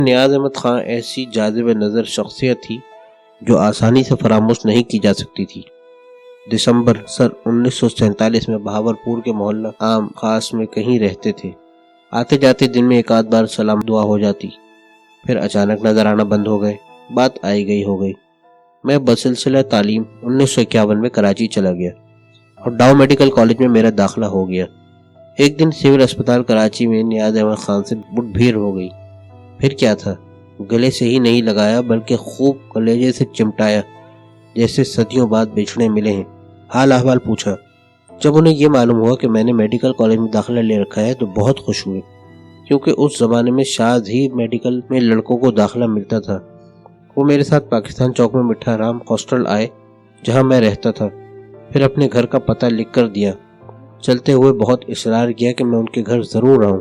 نیاز احمد خان ایسی جاذب نظر شخصیت تھی جو آسانی سے فراموش نہیں کی جا سکتی تھی۔ دسمبر سن 1947 میں بہاولپور کے محلہ عام خاص میں کہیں رہتے تھے۔ آتے جاتے دن میں ایک آدھ بار سلام دعا ہو جاتی، پھر اچانک نظر آنا بند ہو گئے۔ بات آئی گئی ہو گئی۔ میں بسلسلہ تعلیم 1951 میں کراچی چلا گیا اور ڈاؤ میڈیکل کالج میں میرا داخلہ ہو گیا۔ ایک دن سول اسپتال کراچی میں نیاز احمد خان سے مٹ بھیڑ ہو گئی۔ پھر کیا تھا، گلے سے ہی نہیں لگایا بلکہ خوب کلیجے سے چمٹایا جیسے صدیوں بعد بچھڑے ملے ہیں۔ حال احوال پوچھا۔ جب انہیں یہ معلوم ہوا کہ میں نے میڈیکل کالج میں داخلہ لے رکھا ہے تو بہت خوش ہوئے، کیونکہ اس زمانے میں شاذ ہی میڈیکل میں لڑکوں کو داخلہ ملتا تھا۔ وہ میرے ساتھ پاکستان چوک میں مٹھا رام ہاسٹل آئے جہاں میں رہتا تھا، پھر اپنے گھر کا پتہ لکھ کر دیا۔ چلتے ہوئے بہت اصرار کیا کہ میں ان کے گھر ضرور آؤں۔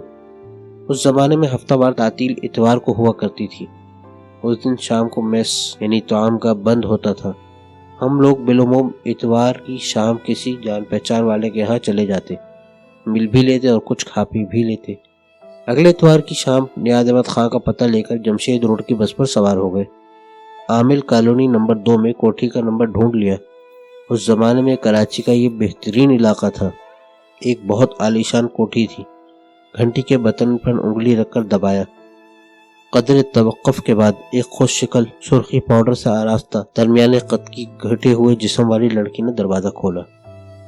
اس زمانے میں ہفتہ وار تعطیل اتوار کو ہوا کرتی تھی۔ اس دن شام کو میس یعنی طعام کا بند ہوتا تھا۔ ہم لوگ بالعموم اتوار کی شام کسی جان پہچان والے کے ہاں چلے جاتے، مل بھی لیتے اور کچھ کھا پی بھی لیتے۔ اگلے اتوار کی شام نیاز احمد خان کا پتہ لے کر جمشید روڈ کی بس پر سوار ہو گئے۔ عامل کالونی نمبر 2 میں کوٹھی کا نمبر ڈھونڈ لیا۔ اس زمانے میں کراچی کا یہ بہترین علاقہ تھا۔ ایک بہت عالیشان کوٹھی تھی۔ گھنٹی کے بٹن پر انگلی رکھ کر دبایا۔ قدر توقف کے بعد ایک خوش شکل سرخی پاؤڈر سے آراستہ درمیانے قد کی گھٹے ہوئے جسم والی لڑکی نے دروازہ کھولا۔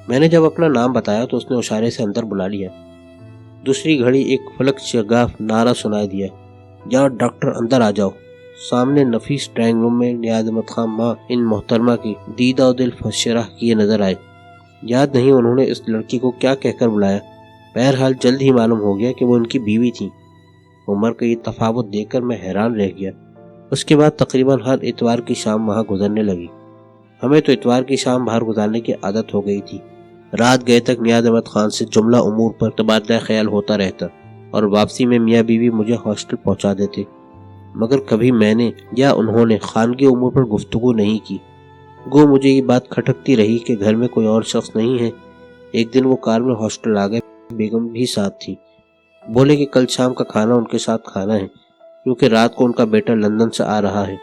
میں نے جب اپنا نام بتایا تو اس نے اشارے سے اندر بلا لیا۔ دوسری گھڑی ایک فلک شگاف نعرہ سنائی دیا، جاؤ ڈاکٹر اندر آ جاؤ۔ سامنے نفیس ڈرائنگ روم میں نیاز احمد خان ماں ان محترمہ کی دیدہ و دل شرح کیے نظر آئے۔ یاد نہیں انہوں نے اس لڑکی کو کیا کہہ کر بلایا، بہرحال جلد ہی معلوم ہو گیا کہ وہ ان کی بیوی تھی۔ عمر کا یہ تفاوت دیکھ کر میں حیران رہ گیا۔ اس کے بعد تقریباً ہر اتوار کی شام وہاں گزرنے لگی۔ ہمیں تو اتوار کی شام باہر گزارنے کی عادت ہو گئی تھی۔ رات گئے تک نیاز احمد خان سے جملہ امور پر تبادلہ خیال ہوتا رہتا اور واپسی میں میاں بیوی مجھے ہاسٹل پہنچا دیتے، مگر کبھی میں نے یا انہوں نے خانگی امور پر گفتگو نہیں کی۔ گو مجھے یہ بات کھٹکتی رہی کہ گھر میں کوئی اور شخص نہیں ہے۔ ایک دن وہ کار میں ہاسٹل آ گئے، بیگم بھی ساتھ تھی۔ بولے کہ کل شام کا کھانا ان کے ساتھ کھانا ہے، کیونکہ رات کو ان کا بیٹا لندن سے آ رہا ہے۔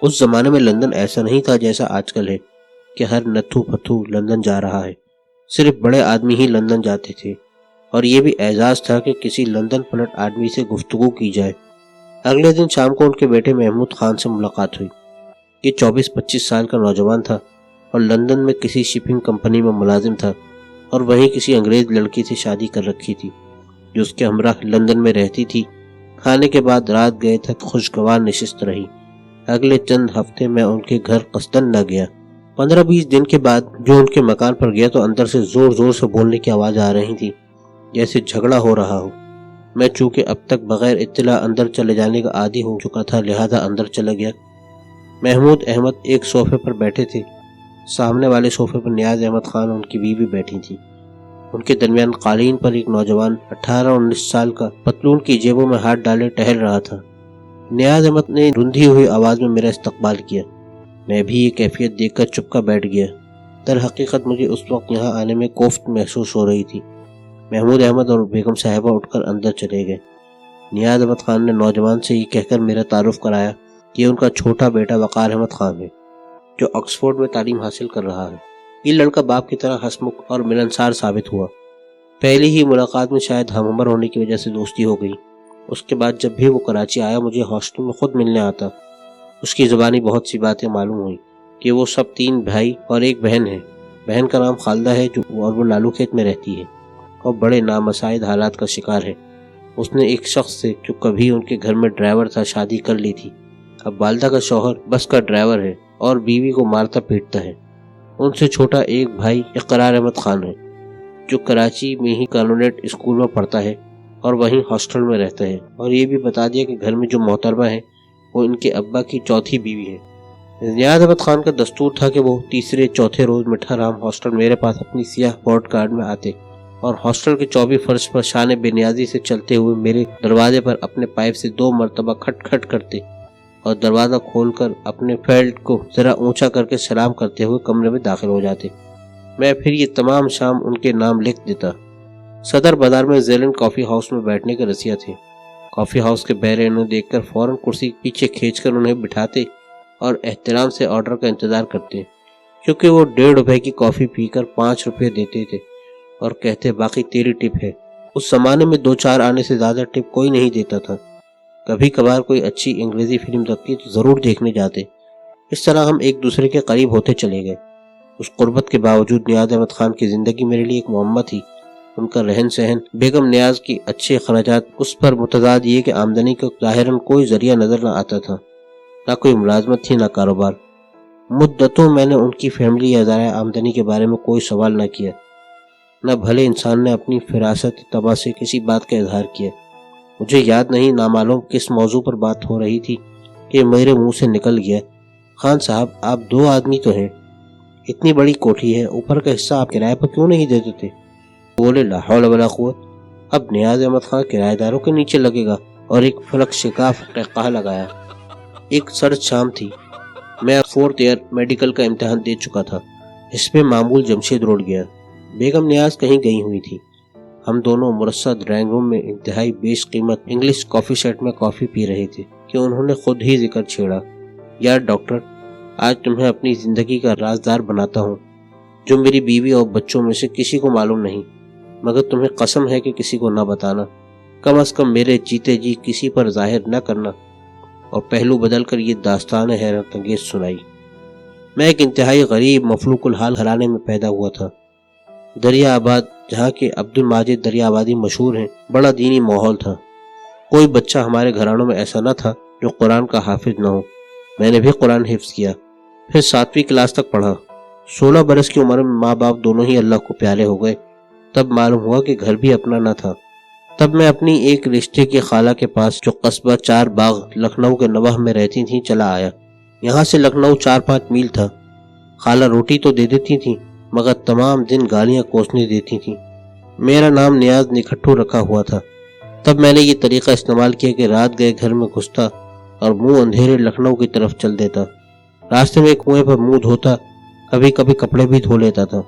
اس زمانے میں لندن ایسا نہیں تھا جیسا آج کل ہے کہ ہر نتھو پتھو لندن جا رہا ہے۔ صرف بڑے آدمی ہی لندن جاتے تھے، اور یہ بھی اعزاز تھا کہ کسی لندن پلٹ آدمی سے گفتگو کی جائے۔ اگلے دن شام کو ان کے بیٹے محمود خان سے ملاقات ہوئی۔ یہ 24-25 سال کا نوجوان تھا اور لندن میں کسی شپنگ کمپنی میں ملازم تھا، اور وہیں کسی انگریز لڑکی سے شادی کر رکھی تھی جو اس کے ہمراہ لندن میں رہتی تھی۔ کھانے کے بعد رات گئے تک خوشگوار نشست رہی۔ اگلے چند ہفتے میں ان کے گھر قصدن نہ گیا۔ 15-20 دن کے بعد جو ان کے مکان پر گیا تو اندر سے زور زور سے بولنے کی آواز آ رہی تھی، جیسے جھگڑا ہو رہا ہو۔ میں چونکہ اب تک بغیر اطلاع اندر چلے جانے کا عادی ہو چکا تھا، لہذا اندر چلا گیا۔ محمود احمد ایک صوفے پر بیٹھے تھے۔ سامنے والے صوفے پر نیاز احمد خان اور ان کی بیوی بیٹھی تھی۔ ان کے درمیان قالین پر ایک نوجوان 18-19 سال کا پتلون کی جیبوں میں ہاتھ ڈالے ٹہل رہا تھا۔ نیاز احمد نے رندھی ہوئی آواز میں میرا استقبال کیا۔ میں بھی یہ کیفیت دیکھ کر چپکا بیٹھ گیا۔ در حقیقت مجھے اس وقت یہاں آنے میں کوفت محسوس ہو رہی تھی۔ محمود احمد اور بیگم صاحبہ اٹھ کر اندر چلے گئے۔ نیاز احمد خان نے نوجوان سے یہ کہہ کر میرا تعارف کرایا کہ ان کا چھوٹا بیٹا وقار احمد خان ہے، جو آکسفورڈ میں تعلیم حاصل کر رہا ہے۔ یہ لڑکا باپ کی طرح ہسمکھ اور ملنسار ثابت ہوا۔ پہلی ہی ملاقات میں شاید ہم عمر ہونے کی وجہ سے دوستی ہو گئی۔ اس کے بعد جب بھی وہ کراچی آیا مجھے ہاسٹل میں خود ملنے آتا۔ اس کی زبانی بہت سی باتیں معلوم ہوئی کہ وہ سب 3 بھائی اور ایک بہن ہے۔ بہن کا نام خالدہ ہے اور وہ لالو کھیت میں رہتی ہے اور بڑے نامساعد حالات کا شکار ہے۔ اس نے ایک شخص سے جو کبھی ان کے گھر میں ڈرائیور تھا شادی کر لی تھی۔ اب والدہ کا شوہر بس کا ڈرائیور ہے اور بیوی کو مارتا پیٹتا ہے۔ ان سے چھوٹا ایک بھائی اقرار احمد خان ہے، جو کراچی میں ہی کالونیٹ اسکول میں پڑھتا ہے اور وہیں ہاسٹل میں رہتا ہے۔ اور یہ بھی بتا دیا کہ گھر میں جو محترمہ ہے وہ ان کے ابا کی چوتھی بیوی ہے۔ نیاز احمد خان کا دستور تھا کہ وہ تیسرے چوتھے روز مٹھا رام ہاسٹل میرے پاس اپنی سیاہ پورٹ کارڈ میں آتے اور ہاسٹل کے 24 فرش پر شان بے نیازی سے چلتے ہوئے میرے دروازے پر اپنے پائپ سے 2 مرتبہ کھٹ کھٹ کرتے اور دروازہ کھول کر اپنے فیلڈ کو ذرا اونچا کر کے سلام کرتے ہوئے کمرے میں داخل ہو جاتے۔ میں پھر یہ تمام شام ان کے نام لکھ دیتا۔ صدر بازار میں زیلن کافی ہاؤس میں بیٹھنے کے رسیا تھے۔ کافی ہاؤس کے بہرے انہیں دیکھ کر فوراً کرسی پیچھے کھینچ کر انہیں بٹھاتے اور احترام سے آرڈر کا انتظار کرتے، کیونکہ وہ 1.5 روپے کی کافی پی کر 5 روپے دیتے تھے اور کہتے باقی تیری ٹپ ہے۔ اس زمانے میں 2-4 آنے سے زیادہ ٹپ کوئی نہیں دیتا تھا۔ کبھی کبھار کوئی اچھی انگریزی فلم لگتی تو ضرور دیکھنے جاتے۔ اس طرح ہم ایک دوسرے کے قریب ہوتے چلے گئے۔ اس قربت کے باوجود نیاز احمد خان کی زندگی میرے لیے ایک معمہ تھی۔ ان کا رہن سہن، بیگم نیاز کی اچھے اخراجات، اس پر متضاد یہ کہ آمدنی کا ظاہراً کوئی ذریعہ نظر نہ آتا تھا، نہ کوئی ملازمت تھی نہ کاروبار۔ مدتوں میں نے ان کی فیملی یا ذرائع آمدنی کے بارے میں کوئی سوال نہ کیا، نہ بھلے انسان نے اپنی فراست طبع سے کسی بات کا اظہار کیا۔ مجھے یاد نہیں نامعلوم کس موضوع پر بات ہو رہی تھی کہ میرے منہ سے نکل گیا، خان صاحب آپ 2 آدمی تو ہیں، اتنی بڑی کوٹھی ہے، اوپر کا حصہ آپ کرائے پر کیوں نہیں دیتے تھے؟ بولے لا حول ولا قوت، اب نیاز احمد خان کرایہ داروں کے نیچے لگے گا؟ اور ایک فلک شکاف قہقہہ لگایا۔ ایک سرد شام تھی، میں 4th ایئر میڈیکل کا امتحان دے چکا تھا۔ اس میں معمول جمشید روڈ گیا۔ بیگم نیاز کہیں گئی ہوئی تھی۔ ہم دونوں مرصع ڈرائنگ روم میں انتہائی بیش قیمت انگلش کافی سیٹ میں کافی پی رہے تھے کہ انہوں نے خود ہی ذکر چھیڑا، یار ڈاکٹر، آج تمہیں اپنی زندگی کا رازدار بناتا ہوں، جو میری بیوی اور بچوں میں سے کسی کو معلوم نہیں، مگر تمہیں قسم ہے کہ کسی کو نہ بتانا، کم از کم میرے جیتے جی کسی پر ظاہر نہ کرنا۔ اور پہلو بدل کر یہ داستان حیرت انگیز سنائی۔ میں ایک انتہائی غریب مفلوق الحال گھرانے میں پیدا ہوا تھا، دریا آباد، جہاں کے عبد الماجد دریا آبادی مشہور ہیں۔ بڑا دینی ماحول تھا، کوئی بچہ ہمارے گھرانوں میں ایسا نہ تھا جو قرآن کا حافظ نہ ہو۔ میں نے بھی قرآن حفظ کیا، پھر 7ویں کلاس تک پڑھا۔ 16 برس کی عمر میں ماں باپ دونوں ہی اللہ کو پیارے ہو گئے۔ تب معلوم ہوا کہ گھر بھی اپنا نہ تھا۔ تب میں اپنی ایک رشتے کی خالہ کے پاس، جو قصبہ 4 باغ لکھنؤ کے نوہ میں رہتی تھیں، چلا آیا۔ یہاں سے لکھنؤ 4-5 میل تھا۔ خالہ روٹی تو دے دیتی تھیں، مگر تمام دن گالیاں کوسنے دیتی تھیں۔ میرا نام نیاز نکھٹو رکھا ہوا تھا۔ تب میں نے یہ طریقہ استعمال کیا کہ رات گئے گھر میں گھستا اور منہ اندھیرے لکھنؤ کی طرف چل دیتا۔ راستے میں کنویں پر منہ دھوتا، کبھی کبھی کپڑے بھی دھو لیتا تھا۔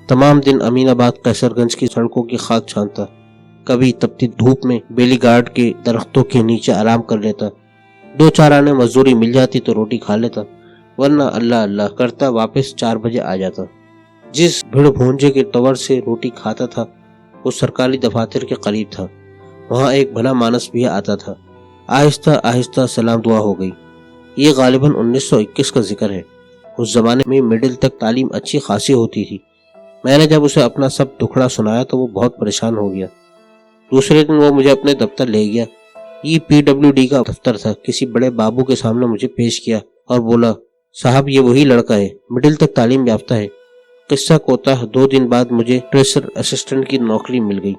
تمام دن امین آباد قیصر گنج کی سڑکوں کی خاک چھانتا، کبھی تپتی دھوپ میں بیلی گارڈ کے درختوں کے نیچے آرام کر لیتا۔ 2-4 آنے مزدوری مل جاتی تو روٹی کھا لیتا، ورنہ اللہ اللہ کرتا واپس 4 بجے آ جاتا۔ جس بھیڑ بھونجے کے طور سے روٹی کھاتا تھا وہ سرکاری دفاتر کے قریب تھا۔ وہاں ایک بھلا مانس بھی آتا تھا۔ آہستہ آہستہ سلام دعا ہو گئی۔ یہ غالباً 1921 کا ذکر ہے۔ اس زمانے میں مڈل تک تعلیم اچھی خاصی ہوتی تھی۔ میں نے جب اسے اپنا سب دکھڑا سنایا تو وہ بہت پریشان ہو گیا۔ دوسرے دن وہ مجھے اپنے دفتر لے گیا۔ یہ PWD کا دفتر تھا۔ کسی بڑے بابو کے سامنے مجھے پیش کیا اور بولا، صاحب یہ وہی لڑکا ہے، مڈل تک تعلیم یافتہ ہے۔ قصہ کوتاہ 2 دن بعد مجھے ٹریسر اسسٹنٹ کی نوکری مل گئی۔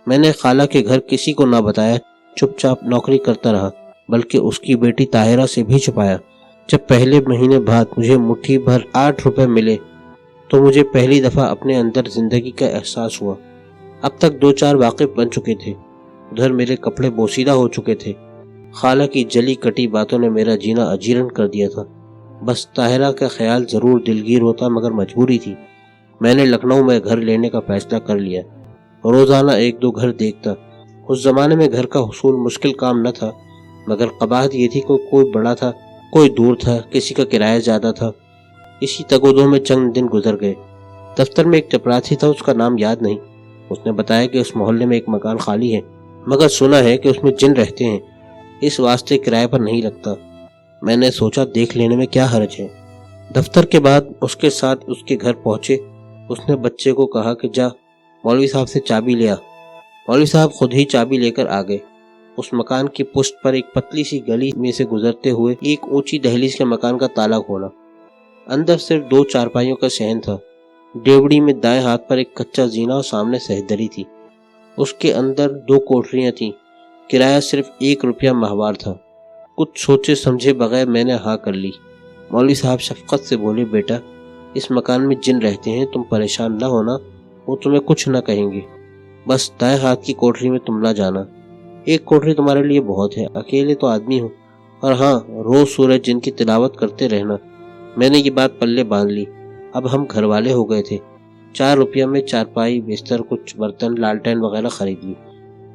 میں نے خالہ کے گھر کسی کو نہ بتایا، چپ چاپ نوکری کرتا رہا، بلکہ اس کی بیٹی طاہرہ سے بھی چھپایا۔ جب پہلے مہینے بعد مجھے مٹھی بھر 8 روپے ملے تو مجھے پہلی دفعہ اپنے اندر زندگی کا احساس ہوا۔ اب تک 2-4 واقف بن چکے تھے، ادھر میرے کپڑے بوسیدہ ہو چکے تھے۔ خالہ کی جلی کٹی باتوں نے میرا جینا اجیرن کر دیا تھا۔ بس طاہرہ کا خیال ضرور دلگیر ہوتا، مگر مجبوری تھی۔ میں نے لکھنؤ میں گھر لینے کا فیصلہ کر لیا۔ روزانہ 1-2 گھر دیکھتا۔ اس زمانے میں گھر کا حصول مشکل کام نہ تھا، مگر قباحت یہ تھی کہ کوئی بڑا تھا، کوئی دور تھا، کسی کا کرایہ زیادہ تھا۔ اسی تگودوں میں چند دن گزر گئے۔ دفتر میں ایک چپراسی تھا، اس کا نام یاد نہیں۔ اس نے بتایا کہ اس محلے میں ایک مکان خالی ہے، مگر سنا ہے کہ اس میں جن رہتے ہیں، اس واسطے کرائے پر نہیں لگتا۔ میں نے سوچا دیکھ لینے میں کیا حرج ہے۔ دفتر کے بعد اس کے ساتھ اس کے گھر پہنچے۔ اس نے بچے کو کہا کہ جا مولوی صاحب سے چابی لیا۔ مولوی صاحب خود ہی چابی لے کر آ گئے۔ اس مکان کی پشت پر ایک پتلی سی گلی میں سے گزرتے ہوئے ایک اونچی دہلیز کے مکان کا تالا کھولا۔ اندر صرف 2 چارپائیوں کا صحن تھا۔ ڈیوڑی میں دائیں ہاتھ پر ایک کچا زینہ اور سامنے سہدری تھی۔ اس کے اندر 2 کوٹریاں تھیں۔ کرایہ صرف 1 روپیہ ماہوار تھا۔ کچھ سوچے سمجھے بغیر میں نے ہاں کر لی۔ مولوی صاحب شفقت سے بولے، بیٹا اس مکان میں جن رہتے ہیں، تم پریشان نہ ہونا، وہ تمہیں کچھ نہ کہیں گے، بس دائیں ہاتھ کی کوٹری میں تم نہ جانا۔ 1 کوٹری تمہارے لیے بہت ہے، اکیلے تو آدمی ہو، اور ہاں روز سورج جن کی تلاوت کرتے رہنا۔ میں نے یہ بات پلے باندھ لی۔ اب ہم گھر والے ہو گئے تھے۔ 4 روپیہ میں چارپائی، بستر، کچھ برتن، لالٹین وغیرہ خرید لی۔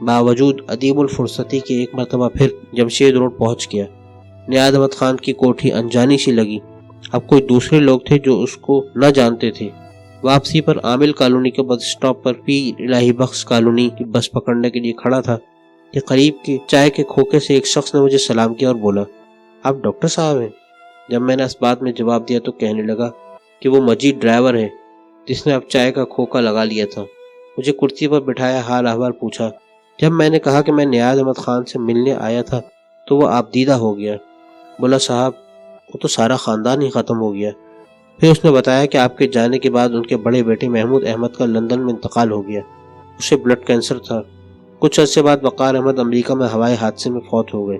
باوجود ادیب الفرصتی کے ایک مرتبہ پھر جمشید روڈ پہنچ گیا۔ نیاز احمد خان کی کوٹھی انجانی سی لگی۔ اب کوئی دوسرے لوگ تھے جو اس کو نہ جانتے تھے۔ واپسی پر عامل کالونی کے بس اسٹاپ پر پیر الہی بخش کالونی کی بس پکڑنے کے لیے کھڑا تھا کہ قریب کے چائے کے کھوکے سے ایک شخص نے مجھے سلام کیا اور بولا، آپ ڈاکٹر صاحب ہیں؟ جب میں نے اس بات میں جواب دیا تو کہنے لگا کہ وہ مجید ڈرائیور ہے جس نے اب چائے کا کھوکا لگا لیا تھا۔ مجھے کرسی پر بٹھایا، حال احوال پوچھا۔ جب میں نے کہا کہ میں نیاز احمد خان سے ملنے آیا تھا تو وہ آپ دیدہ ہو گیا۔ بولا، صاحب وہ تو سارا خاندان ہی ختم ہو گیا۔ پھر اس نے بتایا کہ آپ کے جانے کے بعد ان کے بڑے بیٹے محمود احمد کا لندن میں انتقال ہو گیا۔ اسے بلڈ کینسر تھا۔ کچھ عرصے بعد وقار احمد امریکہ میں ہوائی حادثے میں فوت ہو گئے۔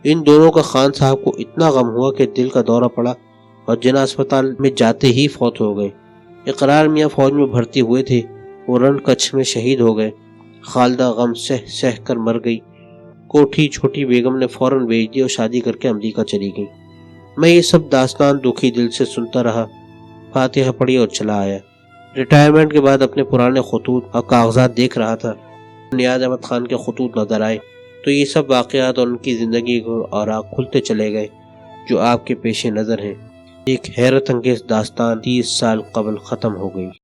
ان دونوں کا خان صاحب کو اتنا غم ہوا کہ دل کا دورہ پڑا اور جناح اسپتال میں جاتے ہی فوت ہو گئے۔ اقرار میاں فوج میں بھرتی ہوئے تھے، وہ رن کچھ میں شہید ہو گئے۔ خالدہ غم سہ کر مر گئی۔ کوٹھی چھوٹی بیگم نے فوراً بیچ دی اور شادی کر کے امریکہ چلی گئی۔ میں یہ سب داستان دکھی دل سے سنتا رہا، فاتحہ پڑھی اور چلا آیا۔ ریٹائرمنٹ کے بعد اپنے پرانے خطوط اور کاغذات دیکھ رہا تھا۔ نیاز احمد خان کے خطوط نظر آئے تو یہ سب واقعات اور ان کی زندگی کو اوراق کھلتے چلے گئے جو آپ کے پیش نظر ہیں۔ ایک حیرت انگیز داستان 30 سال قبل ختم ہو گئی۔